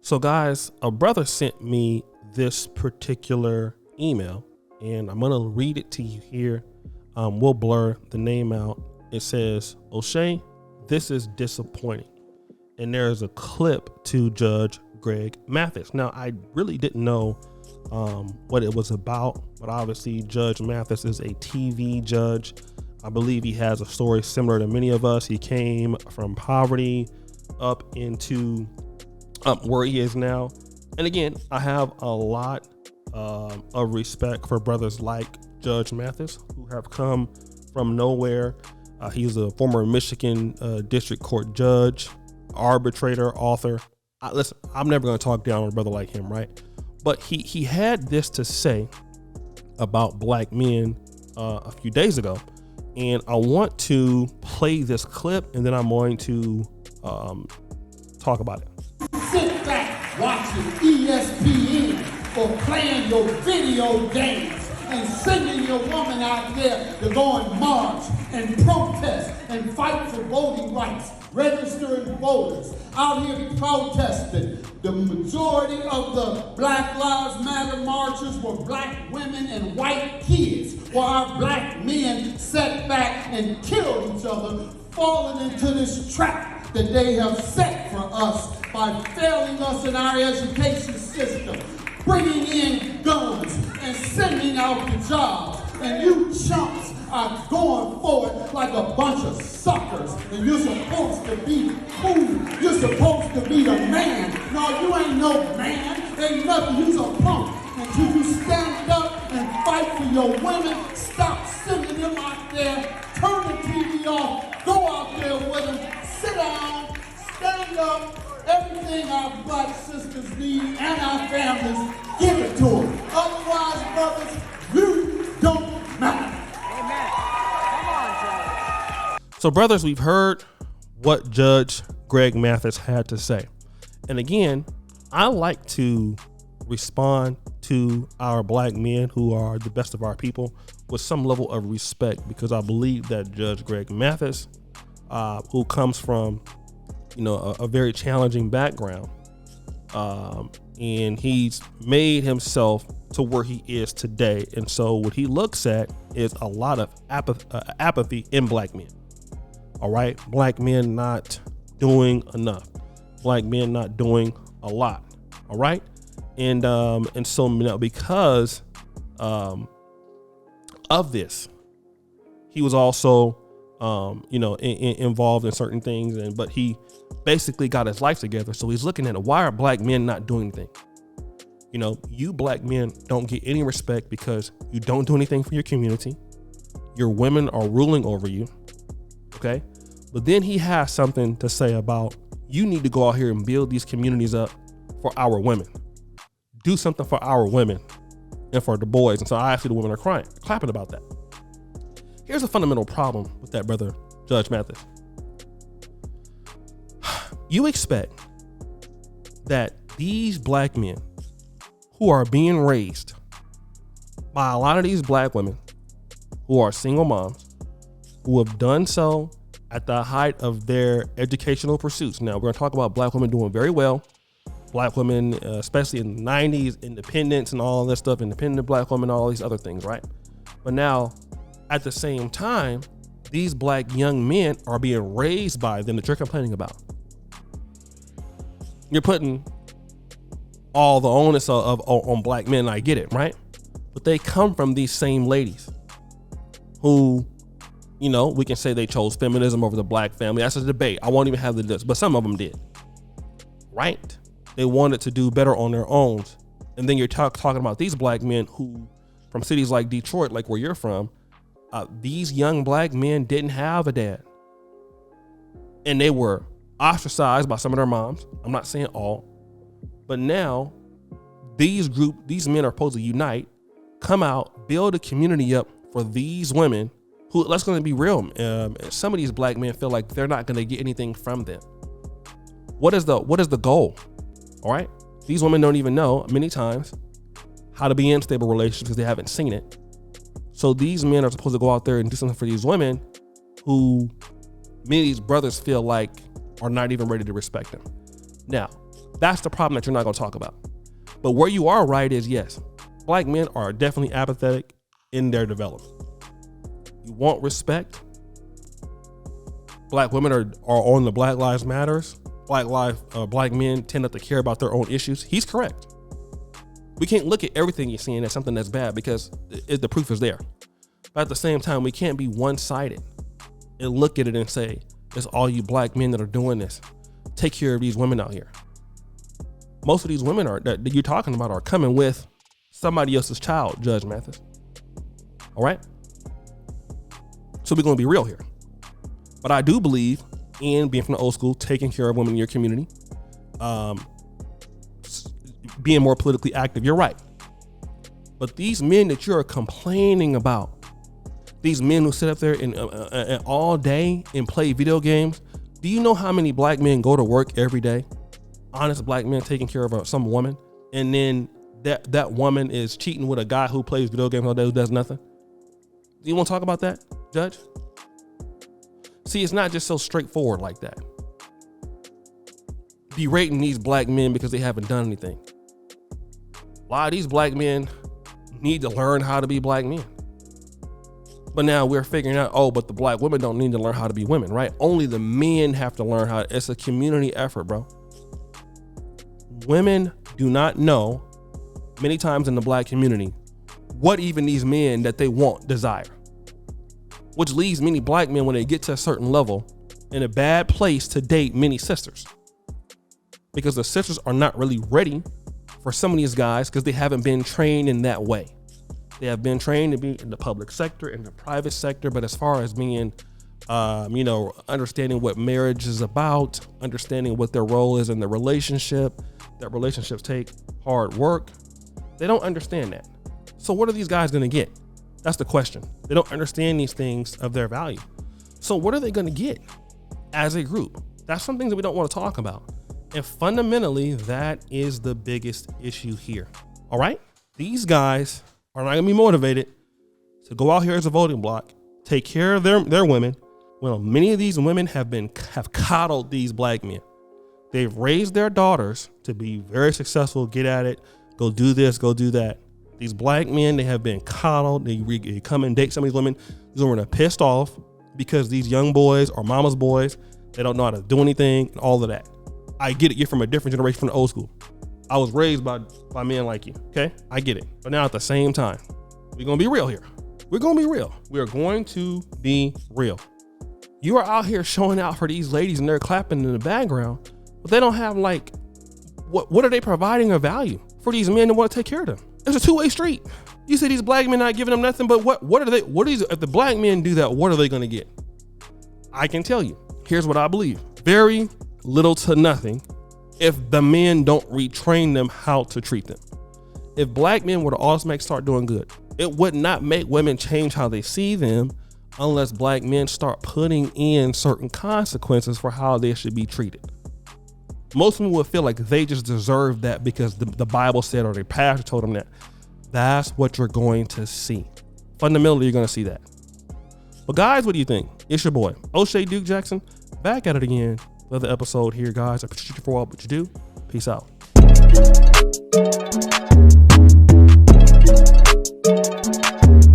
So guys, a brother sent me this particular email and I'm going to read it to you here. We'll blur the name out. It says, O'Shea, this is disappointing. And there's a clip to Judge Greg Mathis. Now, I really didn't know what it was about, but obviously Judge Mathis is a TV judge. I believe he has a story similar to many of us. He came from poverty up into where he is now. And again, I have a lot of respect for brothers like Judge Mathis who have come from nowhere. He's a former Michigan district court judge, arbitrator, author. Listen, I'm never going to talk down on a brother like him, right? But he had this to say about black men a few days ago. And I want to play this clip and then I'm going to talk about it. Sit back watching ESPN or playing your video games and sending your woman out there to go and march and protest and fight for voting rights, registering voters, out here protesting. The majority of the Black Lives Matter marchers were black women and white kids, while our black men sat back and killed each other, falling into this trap that they have set for us by failing us in our education system, bringing in guns and sending out the jobs. And you chumps are going forward like a bunch of suckers. And you're supposed to be cool. You're supposed to be the man. No, you ain't no man. Ain't nothing. You's a punk. Until you stand up and fight for your women, stop sending them out there. Turn the TV off. Go out there with them. Sit down. Stand up. Everything our black sisters need and our families, give it to them. Otherwise, brothers, you don't matter. Amen. Come on, Judge. So, brothers, we've heard what Judge Greg Mathis had to say. And again, I like to respond to our black men who are the best of our people with some level of respect, because I believe that Judge Greg Mathis, who comes from a very challenging background, and he's made himself to where he is today. And so what he looks at is a lot of apathy in black men. All right. Black men not doing enough. Black men not doing a lot. All right. And so because of this, he was also involved in certain things, but he basically got his life together. So he's looking at why are black men not doing anything? You black men don't get any respect because you don't do anything for your community. Your women are ruling over you. Okay. But then he has something to say about you need to go out here and build these communities up for our women. Do something for our women and for the boys. And so the women are clapping about that. Here's a fundamental problem with that, brother Judge Mathis. You expect that these black men who are being raised by a lot of these black women who are single moms, who have done so at the height of their educational pursuits. Now, we're going to talk about black women doing very well. Black women, especially in the 90s, independence and all this stuff, independent black women, all these other things, right? But now, at the same time, these black young men are being raised by them that you're complaining about. You're putting all the onus on black men. I get it, right? But they come from these same ladies who, we can say they chose feminism over the black family. That's a debate. I won't even have the list, but some of them did, right? They wanted to do better on their own. And then you're talking about these black men who, from cities like Detroit, like where you're from, these young black men didn't have a dad. And they were ostracized by some of their moms. I'm not saying all. But now, these men are supposed to unite, come out, build a community up for these women who, let's going to be real, some of these black men feel like they're not going to get anything from them. What is the goal? All right. These women don't even know many times how to be in stable relationships because they haven't seen it. So these men are supposed to go out there and do something for these women who many of these brothers feel like are not even ready to respect them. Now, That's the problem that you're not going to talk about. But where you are right is, yes, black men are definitely apathetic in their development. You want respect. Black women are on the Black Lives Matters. Black men tend not to care about their own issues. He's correct. We can't look at everything you're seeing as something that's bad because the proof is there. But at the same time, we can't be one-sided and look at it and say, it's all you black men that are doing this. Take care of these women out here. Most of these women that you're talking about are coming with somebody else's child, Judge Mathis. All right? So we're going to be real here. But I do believe in being from the old school, taking care of women in your community, being more politically active. You're right. But these men that you're complaining about, these men who sit up there and all day and play video games, do you know how many black men go to work every day? Honest black men taking care of some woman, and then that woman is cheating with a guy who plays video games all day who does nothing? Do you want to talk about that, Judge? See, it's not just so straightforward like that. Berating these black men because they haven't done anything. A lot of these black men need to learn how to be black men. But now we're figuring out, but the black women don't need to learn how to be women, right? Only the men have to learn how. It's a community effort, bro. Women do not know, many times in the black community, what even these men that they want desire. Which leaves many black men, when they get to a certain level, in a bad place to date many sisters. Because the sisters are not really ready for some of these guys because they haven't been trained in that way. They have been trained to be in the public sector, in the private sector, but as far as being, understanding what marriage is about, understanding what their role is in the relationship, that relationships take hard work, they don't understand that. So what are these guys going to get? That's the question. They don't understand these things of their value. So what are they going to get as a group? That's some things that we don't want to talk about. And fundamentally, that is the biggest issue here. All right? These guys are not going to be motivated to go out here as a voting bloc, take care of their women. Well, many of these women have coddled these black men. They've raised their daughters to be very successful, get at it, go do this, go do that. These black men, they have been coddled. They come and date some of these women. These women are pissed off because these young boys are mama's boys. They don't know how to do anything and all of that. I get it. You're from a different generation, from the old school. I was raised by men like you. Okay. I get it. But now at the same time, we're going to be real here. We're going to be real. We are going to be real. You are out here showing out for these ladies and they're clapping in the background, but they don't have what are they providing of value for these men that want to take care of them? It's a two-way street. You see these black men not giving them nothing, but if the black men do that, what are they going to get? I can tell you, here's what I believe. Very little to nothing if the men don't retrain them how to treat them. If black men were to automatically start doing good, it would not make women change how they see them unless black men start putting in certain consequences for how they should be treated. Most people would feel like they just deserve that because the Bible said or their pastor told them that. That's what you're going to see. Fundamentally, you're going to see that. But guys, what do you think? It's your boy, O'Shea Duke Jackson, back at it again. Another episode here, guys. I appreciate you for all what you do. Peace out.